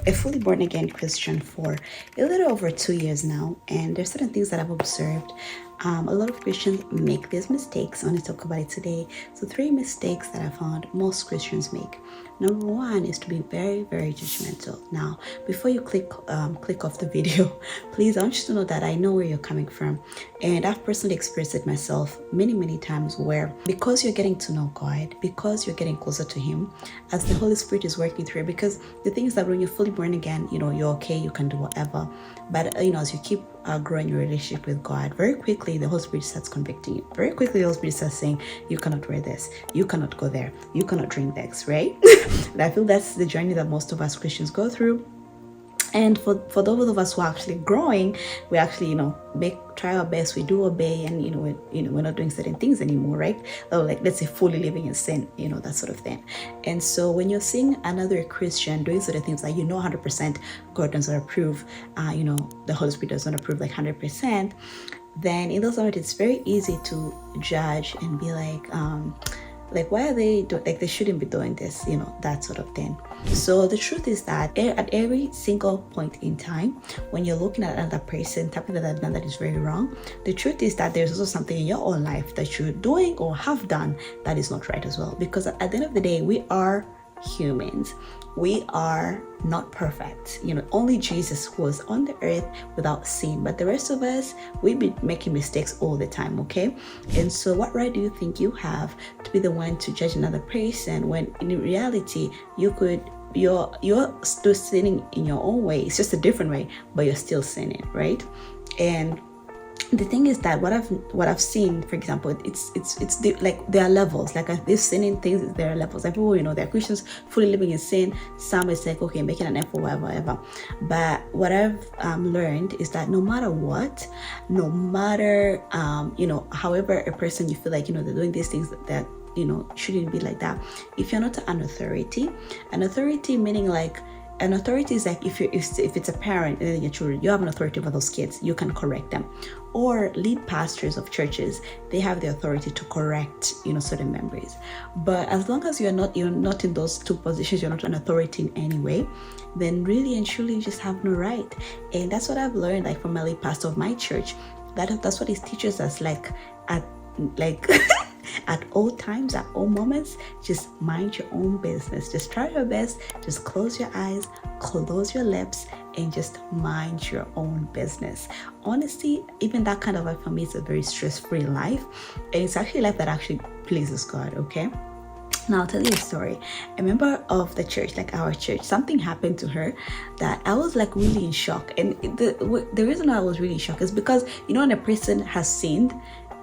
a fully born again Christian for a little over 2 years now, and there's certain things that I've observed. A lot of Christians make these mistakes. I want to talk about it today. So 3 mistakes that I found most Christians make. Number 1 is to be very, very judgmental. Now, before you click off the video, please, I want you to know that I know where you're coming from, and I've personally experienced it myself many, many times, where because you're getting to know God, because you're getting closer to Him, as the Holy Spirit is working through it. Because the thing is that when you're fully born again, you're okay, you can do whatever. But as you keep growing your relationship with God, very quickly the Holy Spirit starts convicting you. Very quickly the Holy Spirit starts saying, you cannot wear this, you cannot go there, you cannot drink this, right? And I feel that's the journey that most of us Christians go through. And for those of us who are actually growing, we actually try our best, we do obey, and we're not doing certain things anymore, right? Or like, let's say, fully living in sin, that sort of thing. And so when you're seeing another Christian doing certain things that 100% God does not approve, the Holy Spirit does not approve like 100%, then in those moments it's very easy to judge and be like, why are they they shouldn't be doing this, that sort of thing. So the truth is that at every single point in time, when you're looking at another person, tapping that is very wrong, the truth is that there's also something in your own life that you're doing or have done that is not right as well. Because at the end of the day, we are humans. We are not perfect. Only Jesus was on the earth without sin, but the rest of us, we be making mistakes all the time, okay? And so what right do you think you have to be the one to judge another person, when in reality you're still sinning in your own way? It's just a different way, but you're still sinning, right? And the thing is that what I've seen, for example, it's there are levels. Like this sinning things, there are levels. Like people, there are Christians fully living in sin. Some is like, okay, making an effort, whatever. But what I've learned is that no matter what, no matter however a person you feel like they're doing these things that shouldn't be like that. If you're not an authority meaning like. An authority is like if it's a parent and then your children, you have an authority over those kids, you can correct them. Or lead pastors of churches, they have the authority to correct certain members. But as long as you're not in those 2 positions, you're not an authority in any way, then really and truly you just have no right. And that's what I've learned, like from my lead pastor of my church. That's what he teaches us, at all times, at all moments, just mind your own business. Just try your best. Just close your eyes, close your lips, and just mind your own business. Honestly, even that kind of life for me is a very stress-free life. And it's actually a life that actually pleases God, okay? Now I'll tell you a story. A member of the church, like our church, something happened to her that I was like really in shock. And the reason why I was really in shock is because, when a person has sinned,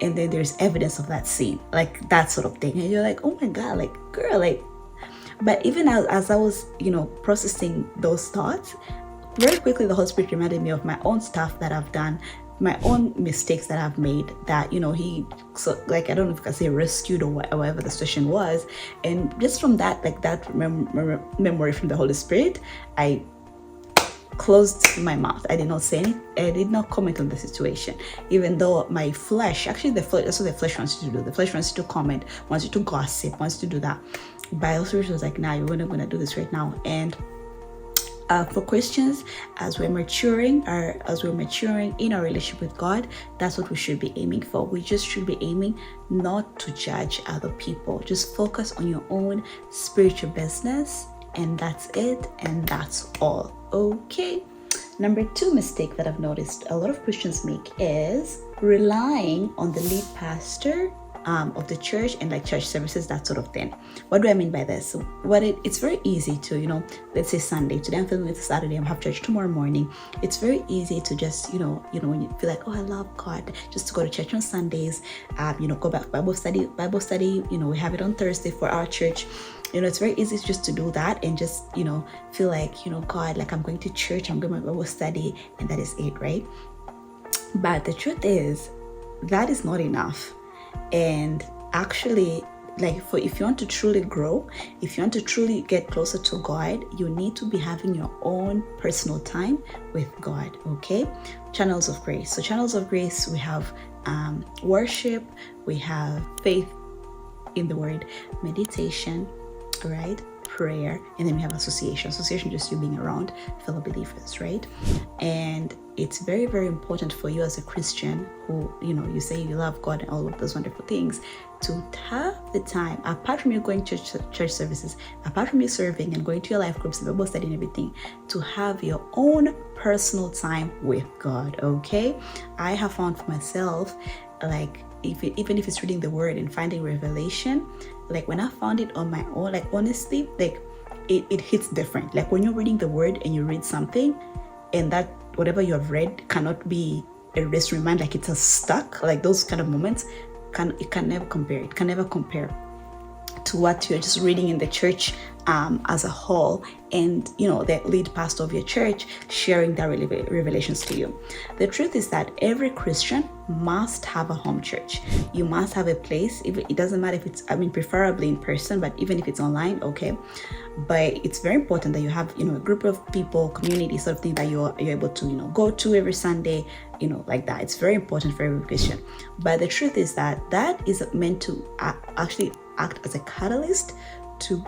and then there's evidence of that sin, like that sort of thing, and you're like, oh my God, like girl, like. But even as I was processing those thoughts, very quickly the Holy Spirit reminded me of my own stuff that I've done, my own mistakes that I've made, that I don't know if I can say rescued or whatever the situation was. And just from that, like that memory from the Holy Spirit, I closed my mouth. I did not say anything. I did not comment on the situation, even though my flesh, actually that's what the flesh wants you to do. The flesh wants you to comment, wants you to gossip, wants you to do that. But the Spirit was like, nah, you're not going to do this right now. And for Christians, as we're maturing in our relationship with God, that's what we should be aiming for. We just should be aiming not to judge other people. Just focus on your own spiritual business, and that's it, and that's all. Okay. Number 2 mistake that I've noticed a lot of Christians make is relying on the lead pastor of the church and like church services, that sort of thing. What do I mean by this? It's very easy to, let's say Sunday, today I'm filming with Saturday, I'm have church tomorrow morning. It's very easy to just, when you feel like, oh, I love God, just to go to church on Sundays, go back Bible study, we have it on Thursday for our church. It's very easy just to do that and just, feel like, God, like I'm going to church, I'm going to my Bible study, and that is it, right? But the truth is, that is not enough. And actually, if you want to truly grow, if you want to truly get closer to God, you need to be having your own personal time with God, okay? Channels of grace. So channels of grace, we have worship, we have faith in the word, meditation, right? prayer, and then we have association. Association, just you being around fellow believers, right? And it's very, very important for you as a Christian who, you say you love God and all of those wonderful things, to have the time, apart from you going to church services, apart from you serving and going to your life groups, Bible study and everything, to have your own personal time with God, okay? I have found for myself, like, even if it's reading the word and finding revelation, like when I found it on my own, like honestly, like it hits different. Like when you're reading the word and you read something and that whatever you have read cannot be erased from your mind, like it's a stuck, like those kind of moments, it can never compare to what you're just reading in the church as a whole, and the lead pastor of your church sharing that revelations to you. The truth is that every Christian must have a home church. You must have a place. It doesn't matter if it's, preferably in person, but even if it's online, okay. But it's very important that you have a group of people, community sort of thing that you're able to go to every Sunday, like that. It's very important for every Christian. But the truth is that is meant to actually act as a catalyst to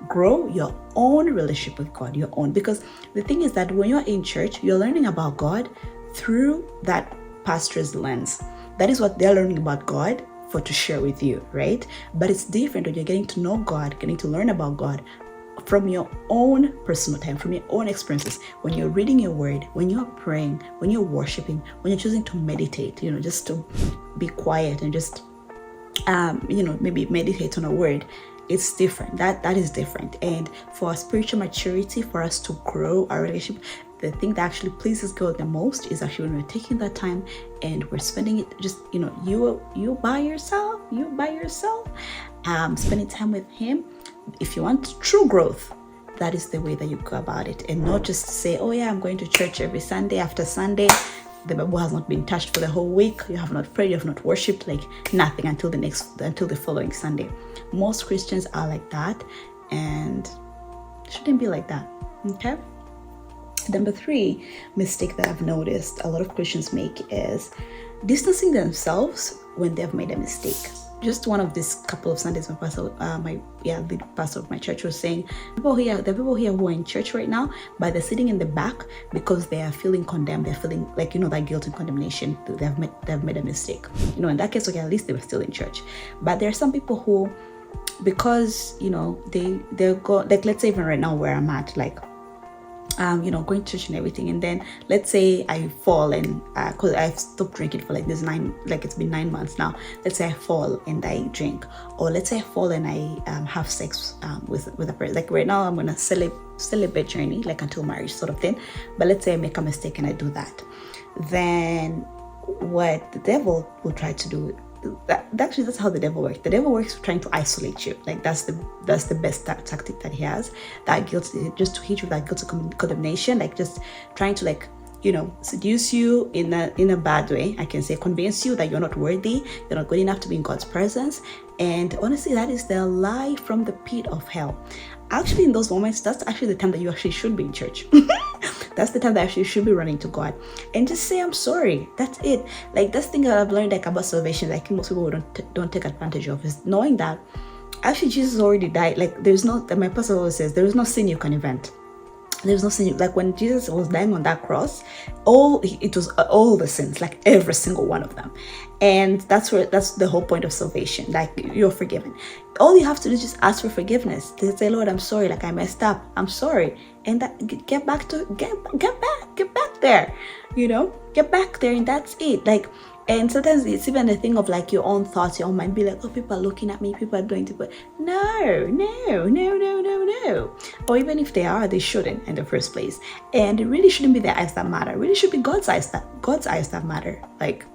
grow your own relationship with God, your own. Because the thing is that when you're in church, you're learning about God through that pastor's lens. That is what they're learning about God to share with you, right? But it's different when you're getting to know God, getting to learn about God from your own personal time, from your own experiences, when you're reading your word, when you're praying, when you're worshiping, when you're choosing to meditate, just to be quiet and just maybe meditate on a word. It's different. That is different. And for our spiritual maturity, for us to grow our relationship, the thing that actually pleases God the most is actually when we're taking that time and we're spending it just you by yourself, spending time with Him. If you want true growth, that is the way that you go about it, and not just say, oh yeah, I'm going to church every Sunday. After Sunday, the Bible has not been touched for the whole week. You have not prayed, you have not worshipped, like nothing until the following Sunday. Most Christians are like that, and shouldn't be like that. Okay. Number 3 mistake that I've noticed a lot of Christians make is distancing themselves when they've made a mistake. Just one of these couple of Sundays, the pastor of my church was saying, the people here who are in church right now, but they're sitting in the back because they are feeling condemned. They're feeling like, that guilt and condemnation. They've made a mistake. In that case, okay, at least they were still in church. But there are some people who, because, they go, like, let's say even right now where I'm at, like, going to church and everything, and then let's say I fall and because I've stopped drinking for it's been 9 months now. Let's say I fall and I drink, or let's say I fall and I have sex with a person. Like right now I'm on a celibate journey, like until marriage sort of thing. But let's say I make a mistake and I do that, then what the devil will try to do, actually that's how the devil works. The devil works trying to isolate you. Like that's the best tactic that he has. That guilt, just to hit you with that guilt of condemnation, like just trying to seduce you in a bad way. I can say convince you that you're not worthy, you're not good enough to be in God's presence. And honestly, that is the lie from the pit of hell. Actually, in those moments, that's actually the time that you actually should be in church. That's the time that actually should be running to God and just say, I'm sorry. That's it. Like that's the thing that I've learned, like about salvation, like most people don't take advantage of, is knowing that actually Jesus already died. Like there's no, my pastor always says, there is no sin you can invent. There's no sin. Like when Jesus was dying on that cross, it was all the sins, like every single one of them. And that's the whole point of salvation. Like you're forgiven. All you have to do is just ask for forgiveness. To say, Lord, I'm sorry. Like I messed up. I'm sorry. And that get back there. Get back there, and that's it. Like, and sometimes it's even a thing of like your own thoughts, your own mind be like, oh, people are looking at me, people are doing it, but no. Or even if they are, they shouldn't in the first place. And it really shouldn't be their eyes that matter. It really should be God's eyes that matter. Like,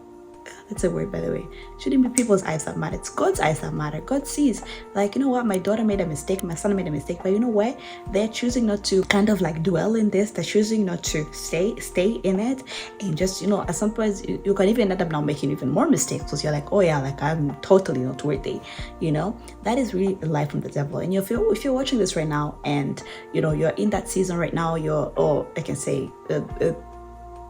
that's a word, by the way. It shouldn't be people's eyes that matter. It's God's eyes that matter. God sees, like, you know what, my daughter made a mistake, my son made a mistake, but you know what? They're choosing not to kind of like dwell in this. They're choosing not to stay in it. And just, at some point, you can even end up now making even more mistakes because you're like, oh yeah, like I'm totally not worthy. That is really a lie from the devil. And if you're watching this right now and, you're in that season right now, I can say,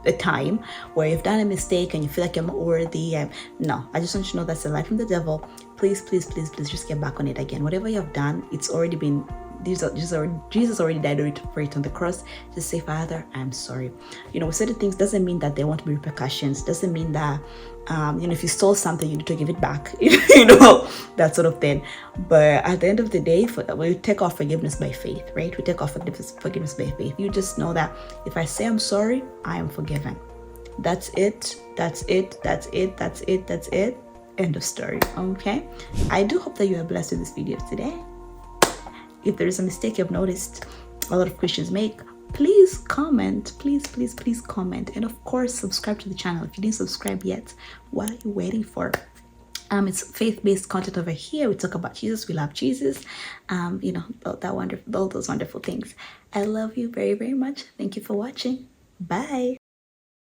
a time where you've done a mistake and you feel like you're not worthy. No, I just want you to know that's a lie from the devil. Please just get back on it again. Whatever you have done, it's already been Jesus already died for it on the cross. Just say, Father, I'm sorry. Certain things doesn't mean that there won't be repercussions. Doesn't mean that if you stole something, you need to give it back. That sort of thing. But at the end of the day, we take our forgiveness by faith, right? We take our forgiveness by faith. You just know that if I say I'm sorry, I am forgiven. That's it. That's it. That's it. That's it. That's it. End of story. Okay. I do hope that you are blessed with this video today. If there is a mistake you've noticed a lot of Christians make, please comment. Please comment. And of course, subscribe to the channel. If you didn't subscribe yet, what are you waiting for? It's faith-based content over here. We talk about Jesus. We love Jesus. All those wonderful things. I love you very, very much. Thank you for watching. Bye.